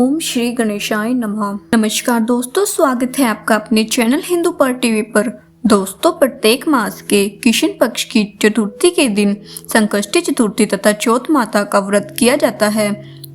ओम श्री गणेशाय नमः। नमस्कार दोस्तों, स्वागत है आपका अपने चैनल हिंदू पर टीवी पर। दोस्तों, प्रत्येक मास के कृष्ण पक्ष की चतुर्थी के दिन संकष्टी चतुर्थी तथा चौथ माता का व्रत किया जाता है।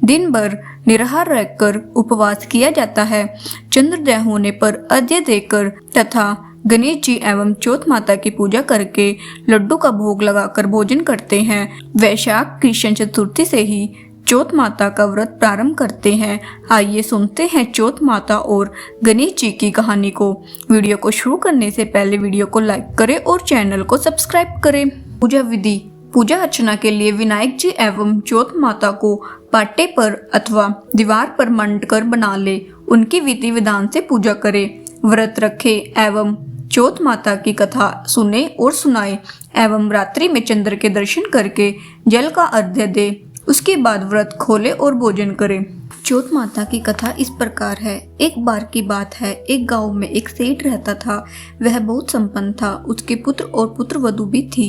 दिन भर निराहार रहकर उपवास किया जाता है। चंद्रोदय होने पर अर्घ्य देकर तथा गणेश जी एवं चौथ माता की पूजा करके लड्डू का भोग लगाकर भोजन करते हैं। वैशाख कृष्ण चतुर्थी से ही चौथ माता का व्रत प्रारंभ करते हैं। आइए सुनते हैं चौथ माता और गणेश जी की कहानी को। वीडियो को शुरू करने से पहले वीडियो को लाइक करें और चैनल को सब्सक्राइब करें। पूजा विधि। पूजा अर्चना के लिए विनायक जी एवं चौथ माता को पाटे पर अथवा दीवार पर मंड कर बना ले। उनकी विधि विधान से पूजा करें। व्रत रखे एवं चौथ माता की कथा सुने और सुनाए एवं रात्रि में चंद्र के दर्शन करके जल का अर्घ्य दे। उसके बाद व्रत खोले और भोजन करें। चौथ माता की कथा इस प्रकार है। एक बार की बात है, एक गांव में एक सेठ रहता था। वह बहुत संपन्न था। उसके पुत्र और पुत्रवधू भी थी।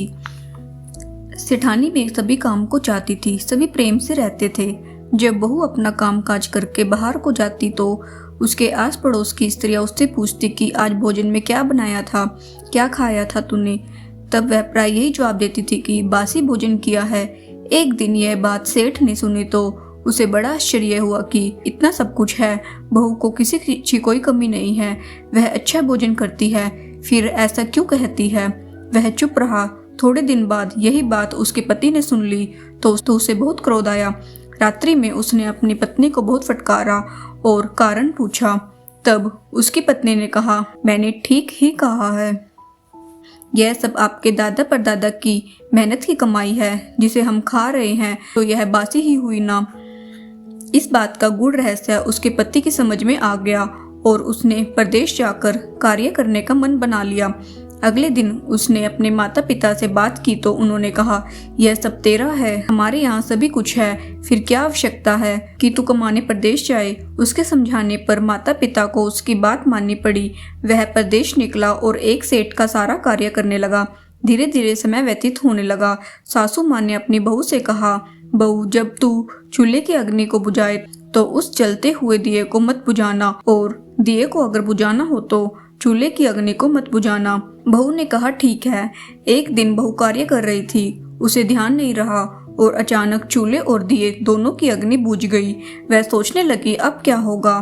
सेठानी भी सभी काम को चाहती थी। सभी प्रेम से रहते थे। जब बहू अपना काम काज करके बाहर को जाती तो उसके आस पड़ोस की स्त्रियां उससे पूछती कि आज भोजन में क्या बनाया था, क्या खाया था तूने। तब वह प्राय यही जवाब देती थी कि बासी भोजन किया है। एक दिन यह बात सेठ ने सुनी तो उसे बड़ा आश्चर्य हुआ कि इतना सब कुछ है, बहू को किसी की कोई कमी नहीं है, वह अच्छा भोजन करती है, फिर ऐसा क्यों कहती है। वह चुप रहा। थोड़े दिन बाद यही बात उसके पति ने सुन ली तो उसे बहुत क्रोध आया। रात्रि में उसने अपनी पत्नी को बहुत फटकारा और कारण पूछा। तब उसकी पत्नी ने कहा, मैंने ठीक ही कहा है। यह सब आपके दादा परदादा की मेहनत की कमाई है जिसे हम खा रहे हैं, तो यह बासी ही हुई ना। इस बात का गूढ़ रहस्य उसके पति की समझ में आ गया और उसने परदेश जाकर कार्य करने का मन बना लिया। अगले दिन उसने अपने माता पिता से बात की तो उन्होंने कहा, यह सब तेरा है, हमारे यहाँ सभी कुछ है, फिर क्या आवश्यकता है कि तू कमाने परदेश जाए। उसके समझाने पर माता पिता को उसकी बात माननी पड़ी। वह परदेश निकला और एक सेठ का सारा कार्य करने लगा। धीरे धीरे समय व्यतीत होने लगा। सासू माँ ने अपनी बहू से कहा, बहू, जब तू चूल्हे की अग्नि को बुझाए तो उस जलते हुए दिए को मत बुझाना, और दिए को अगर बुझाना हो तो चूल्हे की अग्नि को मत बुझाना। बहू ने कहा, ठीक है। एक दिन बहू कार्य कर रही थी, उसे ध्यान नहीं रहा और अचानक चूल्हे और दिए दोनों की अग्नि बुझ गई। वह सोचने लगी, अब क्या होगा।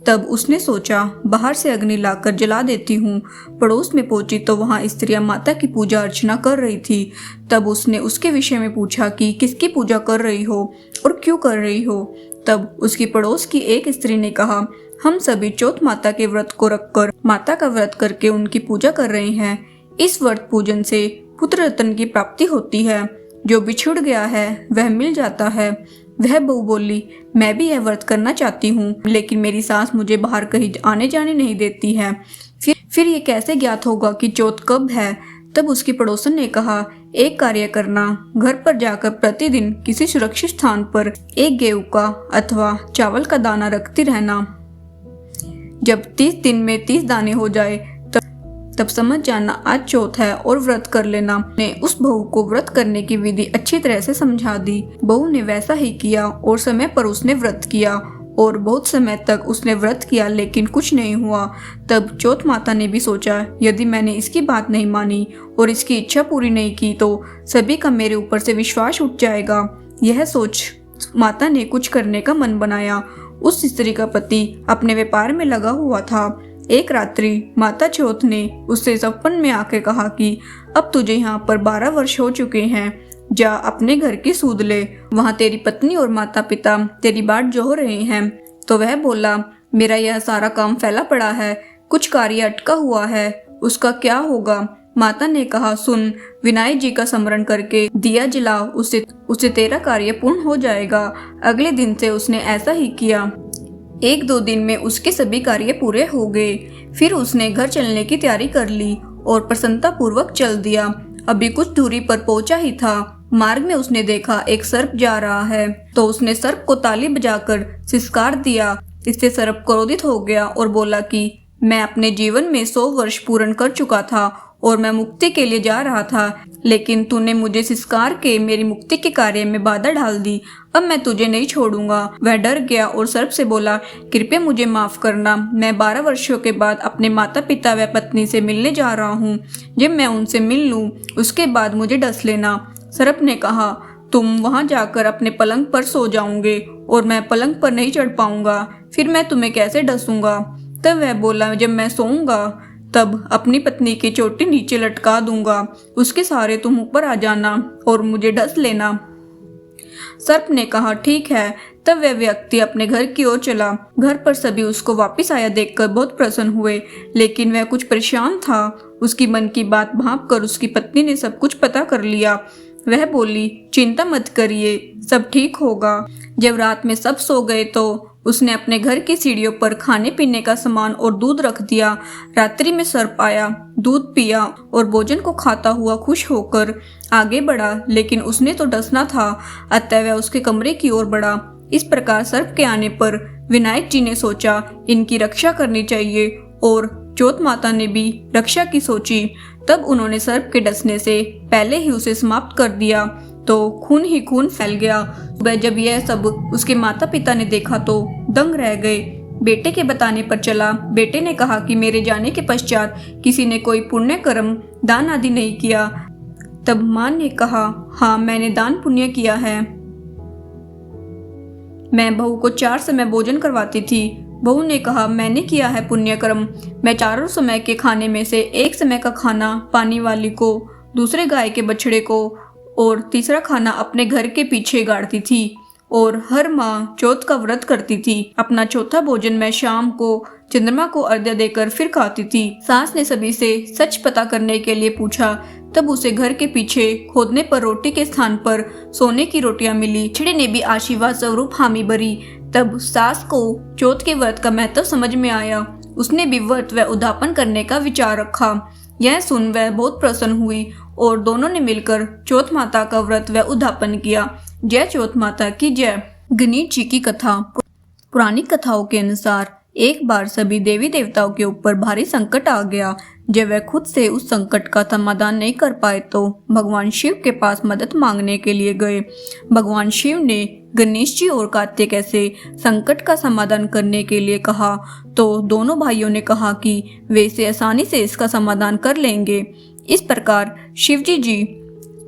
तब उसने सोचा, बाहर से अग्नि लाकर जला देती हूँ। पड़ोस में पहुंची तो वहाँ स्त्रियां माता की पूजा अर्चना कर रही थी। तब उसने उसके विषय में पूछा कि किसकी पूजा कर रही हो और क्यों कर रही हो। तब उसकी पड़ोस की एक स्त्री ने कहा, हम सभी चौथ माता के व्रत को रखकर माता का व्रत करके उनकी पूजा कर रहे हैं। इस व्रत पूजन से पुत्र रत्न की प्राप्ति होती है। जो बिछुड़ गया है वह मिल जाता है। वह बहू बोली, मैं भी यह व्रत करना चाहती हूँ, लेकिन मेरी सास मुझे बाहर कहीं आने जाने नहीं देती है। फिर ये कैसे ज्ञात होगा कि चौथ कब है। तब उसकी पड़ोसन ने कहा, एक कार्य करना, घर पर जाकर प्रतिदिन किसी सुरक्षित स्थान पर एक गेहूं का अथवा चावल का दाना रखती रहना। जब 30 दिन में 30 दाने हो जाए तब समझ जाना आज चौथ है और व्रत कर लेना। ने उस बहू को व्रत करने की विधि अच्छी तरह से समझा दी। बहू ने वैसा ही किया और समय पर उसने व्रत किया और बहुत समय तक उसने व्रत किया, लेकिन कुछ नहीं हुआ। तब चौथ माता ने भी सोचा, यदि मैंने इसकी बात नहीं मानी और इसकी इच्छा पूरी नहीं की तो सभी का मेरे ऊपर से विश्वास उठ जाएगा। यह सोच माता ने कुछ करने का मन बनाया। उस स्त्री का पति अपने व्यापार में लगा हुआ था। एक रात्रि माता चौथ ने उससे सपन में आके कहा कि अब तुझे यहाँ पर 12 वर्ष हो चुके हैं, जा अपने घर की सूद ले, वहाँ तेरी पत्नी और माता पिता तेरी बाट जोह रहे हैं। तो वह बोला, मेरा यह सारा काम फैला पड़ा है, कुछ कार्य अटका हुआ है, उसका क्या होगा। माता ने कहा, सुन, विनायक जी का स्मरण करके दिया जला, उससे तेरा कार्य पूर्ण हो जाएगा। अगले दिन से उसने ऐसा ही किया। 1-2 दिन में उसके सभी कार्य पूरे हो गए। फिर उसने घर चलने की तैयारी कर ली और प्रसन्नता पूर्वक चल दिया। अभी कुछ दूरी पर पहुंचा ही था, मार्ग में उसने देखा एक सर्प जा रहा है, तो उसने सर्प को ताली बजाकर सिसकार दिया। इससे सर्प क्रोधित हो गया और बोला कि मैं अपने जीवन में 100 वर्ष पूर्ण कर चुका था और मैं मुक्ति के लिए जा रहा था, लेकिन तूने मुझे सिस्कार के मेरी मुक्ति के कार्य में बाधा डाल दी। अब मैं तुझे नहीं छोड़ूंगा। वह डर गया और सर्प से बोला, कृपया मुझे माफ करना। मैं 12 वर्षों के बाद अपने माता पिता व पत्नी से मिलने जा रहा हूँ। जब मैं उनसे मिल लूँ उसके बाद मुझे डस लेना। सर्प ने कहा, तुम वहां जाकर अपने पलंग पर सो जाओगे और मैं पलंग पर नहीं चढ़ पाऊंगा, फिर मैं तुम्हें कैसे डसूंगा। तब वह बोला, जब मैं सोऊंगा तब अपनी पत्नी की चोटी नीचे लटका दूंगा, उसके सहारे तुम ऊपर आ जाना और मुझे डस लेना। सर्प ने कहा, ठीक है। तब वह व्यक्ति अपने घर की ओर चला। घर पर सभी उसको वापस आया देखकर बहुत प्रसन्न हुए, लेकिन वह कुछ परेशान था। उसकी मन की बात भांप कर उसकी पत्नी ने सब कुछ पता कर लिया। वह बोली, चिंता मत करिए, सब ठीक होगा। जब रात में सब सो गए तो उसने अपने घर की सीढ़ियों पर खाने पीने का सामान और दूध रख दिया। रात्रि में सर्प आया, दूध पिया और भोजन को खाता हुआ खुश होकर आगे बढ़ा, लेकिन उसने तो डसना था, अतः वह उसके कमरे की ओर बढ़ा। इस प्रकार सर्प के आने पर विनायक जी ने सोचा, इनकी रक्षा करनी चाहिए, और ज्योत माता ने भी रक्षा की सोची। तब उन्होंने सर्प के डसने से पहले ही उसे समाप्त कर दिया, तो खून ही खून फैल गया। वह जब यह सब उसके माता पिता ने देखा तो दंग रह गए। बेटे के बताने पर चला। बेटे ने कहा कि मेरे जाने के पश्चात किसी ने कोई पुण्य कर्म दान आदि नहीं किया। तब मां ने कहा, हाँ मैंने दान पुण्य किया है। मैं बहू को 4 समय भोजन करवाती थी। बहू ने कहा, मैंने किया है पुण्य कर्म। मैं 4 समय के खाने में से 1 समय का खाना पानी वाली को, दूसरे गाय के बछड़े को और तीसरा खाना अपने घर के पीछे गाड़ती थी, और हर माँ चौथ का व्रत करती थी। अपना चौथा भोजन मैं शाम को चंद्रमा को अर्घ्य देकर फिर खाती थी। सास ने सभी से सच पता करने के लिए पूछा। तब उसे घर के पीछे खोदने पर रोटी के स्थान पर सोने की रोटियां मिली। छिड़े ने भी आशीर्वाद स्वरूप हामी भरी। तब सास को चौथ के व्रत का महत्व समझ में आया। उसने भी व्रत व उद्यापन करने का विचार रखा। यह सुन वह बहुत प्रसन्न हुई और दोनों ने मिलकर चौथ माता का व्रत व उद्यापन किया। जय चौथ माता की जय। गणेश जी की कथा। पुरानी कथाओं के अनुसार एक बार सभी देवी देवताओं के ऊपर भारी संकट आ गया। जब वह खुद से उस संकट का समाधान नहीं कर पाए तो भगवान शिव के पास मदद मांगने के लिए गए। भगवान शिव ने गणेश जी और कार्तिकेय से संकट का समाधान करने के लिए कहा, तो दोनों भाइयों ने कहा कि वे इसे आसानी से इसका समाधान कर लेंगे। इस प्रकार शिवजी जी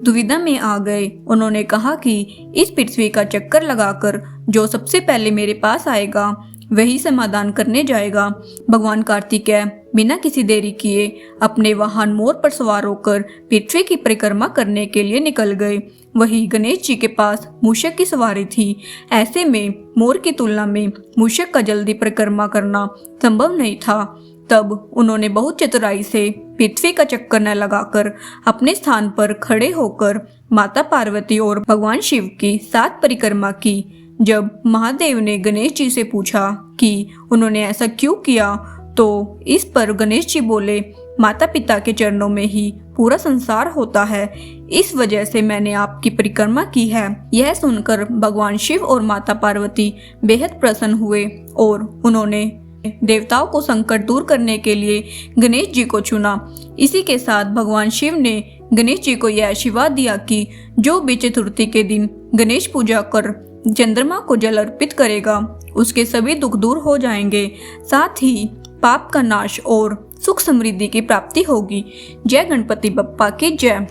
दुविधा में आ गए। उन्होंने कहा कि इस पृथ्वी का चक्कर लगाकर जो सबसे पहले मेरे पास आएगा वही समाधान करने जाएगा। भगवान कार्तिकेय बिना किसी देरी किए अपने वाहन मोर पर सवार होकर पृथ्वी की परिक्रमा करने के लिए निकल गए। वही गणेश जी के पास मूषक की सवारी थी। ऐसे में मोर की तुलना में मूषक का जल्दी परिक्रमा करना संभव नहीं था। तब उन्होंने बहुत चतुराई से पृथ्वी का चक्कर न लगाकर अपने स्थान पर खड़े होकर माता पार्वती और भगवान शिव की 7 परिक्रमा की। जब महादेव ने गणेश जी से पूछा कि उन्होंने ऐसा क्यों किया, तो इस पर गणेश जी बोले, माता पिता के चरणों में ही पूरा संसार होता है, इस वजह से मैंने आपकी परिक्रमा की है। यह सुनकर भगवान शिव और माता पार्वती बेहद प्रसन्न हुए और उन्होंने देवताओं को संकट दूर करने के लिए गणेश जी को चुना। इसी के साथ भगवान शिव ने गणेश जी को यह आशीर्वाद दिया कि जो भी चतुर्थी के दिन गणेश पूजा कर चंद्रमा को जल अर्पित करेगा उसके सभी दुख दूर हो जाएंगे, साथ ही पाप का नाश और सुख समृद्धि की प्राप्ति होगी। जय गणपति बप्पा की जय।